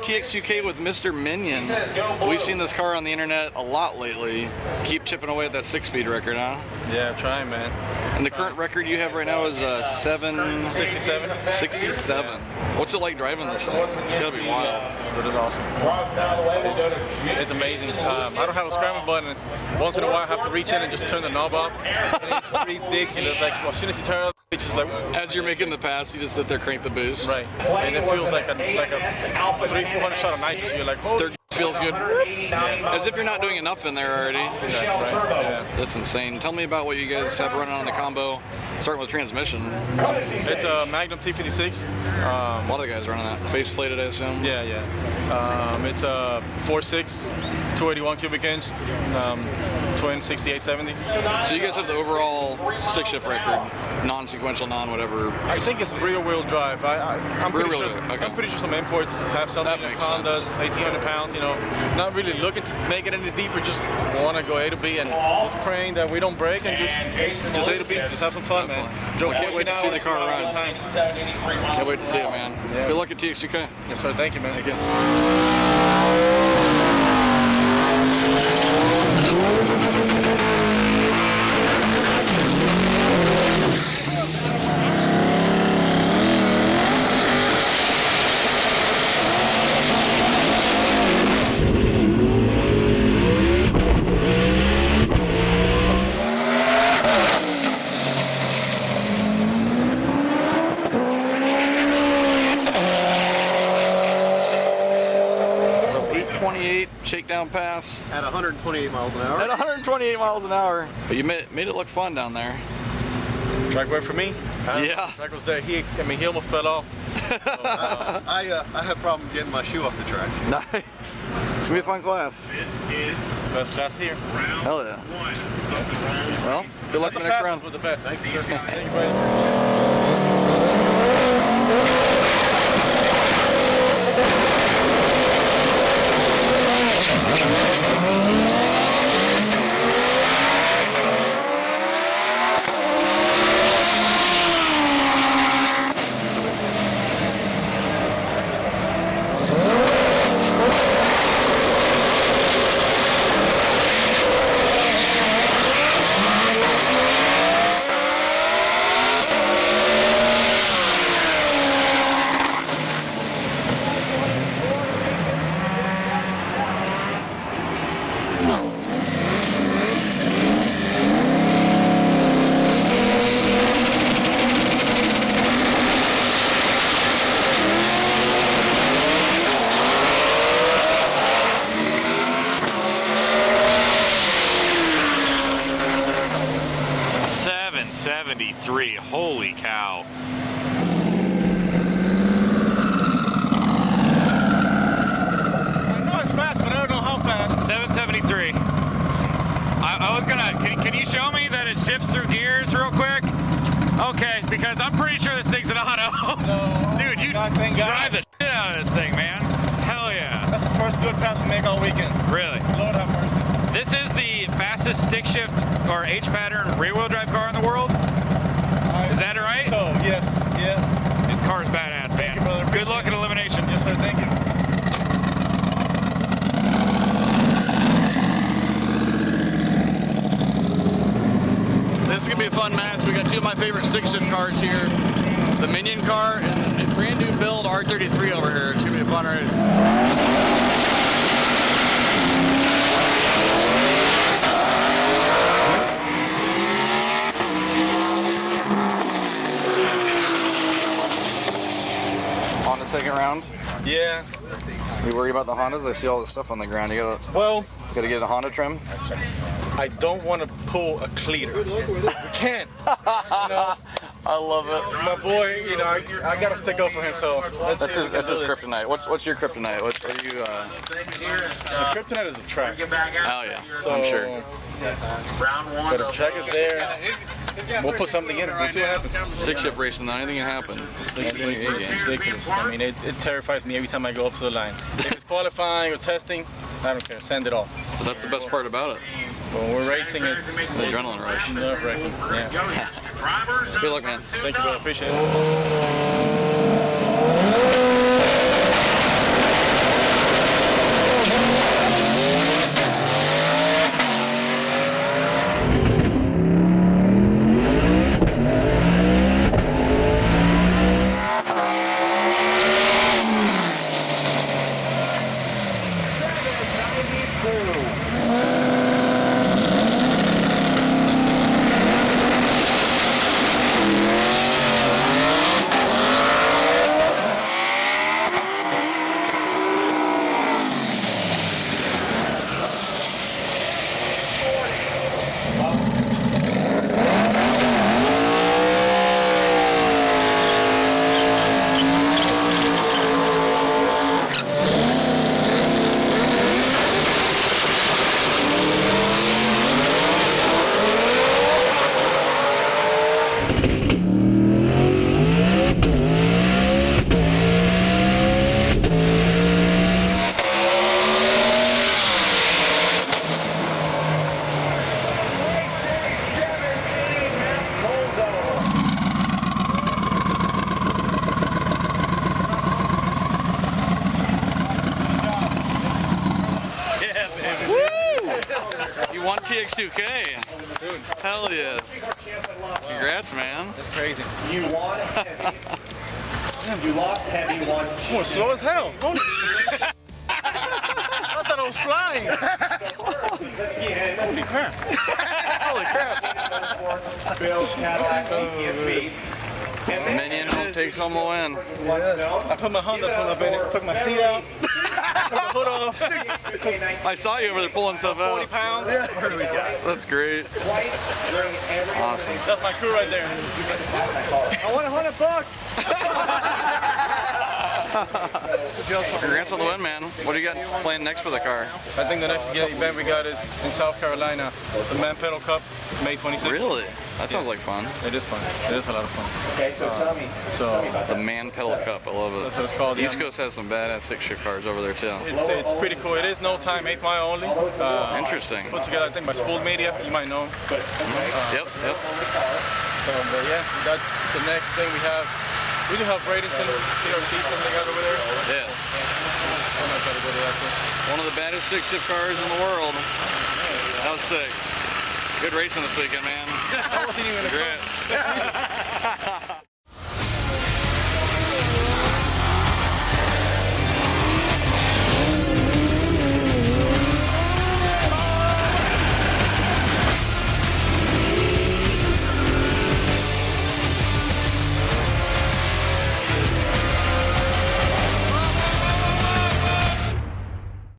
TX2K with Mr. Minion. We've seen this car on the internet a lot lately. Keep chipping away at that 6-speed record, huh? Yeah, I'm trying, man. And the current record you have right now is 67. 67. What's it like driving this thing? It's gotta be wild. It is awesome. It's amazing. I don't have a scramble button. Once in a while I have to reach in and just turn the knob up. And it's ridiculous. Like, as soon as you turn it up, it's just like... As you're making the pass, you just sit there, crank the boost. Right. And it feels like a 300-400 shot of nitrous. You're like, holy... Third feels good. As if you're not doing enough in there already. Yeah, right. Yeah. That's insane. Tell me about what you guys have running on the combo, starting with transmission. It's a Magnum T56. A lot of the guys running that. Face plated, I assume? Yeah, yeah. It's a 4.6, 281 cubic inch, twin 6870s. So you guys have the overall stick shift record, non-sequential, non-whatever. I think it's rear-wheel drive. I'm pretty sure some imports have something that Honda's 1,800 pounds. You know, not really looking to make it any deeper. Just want to go A to B and just praying that we don't break and just A to B. Just have some fun, man. Well, can't wait to see the car run. Can't wait to see it, man. Yeah. Good luck at TX2K. Yes, sir. Thank you, man. Again. 28 shakedown pass. At 128 miles an hour. At 128 miles an hour. But you made it look fun down there. Track work for me. Yeah. Track was there. He almost fell off. So, I have problem getting my shoe off the track. Nice. It's gonna be a fun class. Best class here. Hell yeah. Well, good luck in the next round. With the best. Thanks, sir. Thank you, buddy. Holy cow. I know it's fast, but I don't know how fast. 773. I was gonna, can you show me that it shifts through gears real quick? Okay, because I'm pretty sure this thing's an auto. No, dude, you drive the shit out of this thing, man. Hell yeah. That's the first good pass we make all weekend. Really? Lord have mercy. This is the fastest stick shift or H pattern rear wheel drive car in the world. Is that right? So, yes, yeah. This car's badass, man. Thank you, brother. Good luck at Eliminations. Yes, sir. Thank you. This is gonna be a fun match. We got two of my favorite stick shift cars here. The Minion car and the brand new build R33 over here. It's gonna be a fun race. On the second round. Yeah. You worried about the Hondas? I see all this stuff on the ground. You gotta get a Honda trim. I don't want to pull a cleater. We can't. You know, I love it. my boy, you know, I gotta stick up for him. So That's his kryptonite. What's your kryptonite? What are you? My kryptonite is a track. Oh yeah, So, I'm sure. But if track is there, we'll put something in it. We'll see what happens. Stick shift racing, though, anything can happen. It's ridiculous. I mean, it terrifies me every time I go up to the line. If it's qualifying or testing, I don't care. Send it all. But that's the best part about it. When we're racing, it's the adrenaline rush. It's nerve-wracking. Yeah. Good luck, man. Thank you, brother. Appreciate it. 2K. Dude, Hell yes. Congrats, man. that's crazy. You won heavy. You lost heavy one. Oh, slow as hell. Holy shit. I thought I was flying. Holy crap. Holy crap. Bill Cadillac CTSV. Minion takes home the win. I put my Honda tune up in it, took my seat out, took the hood off. I saw you over there pulling stuff 40 out. pounds. What do we got? That's great. Awesome. That's my crew right there. I want $100. Congrats on the win, man. What do you got planned next for the car? I think the next event we got is in South Carolina, the Man Pedal Cup, May 26th. Really? That sounds like fun. It is fun. It is a lot of fun. Okay, so tell me. The Man Pedal Cup, I love it. That's what it's called. East Coast has some badass six-shift cars over there too. It's pretty cool. It is no time, 8th mile only. Interesting. Put together, I think, by Spooled Media. You might know him. Yep. So, but yeah, that's the next thing we have. We do have Bradenton TRC, something they got over there. Yeah. I'm not trying to go to that too. One of the baddest six-shift cars in the world. That was sick. Good racing this weekend, man.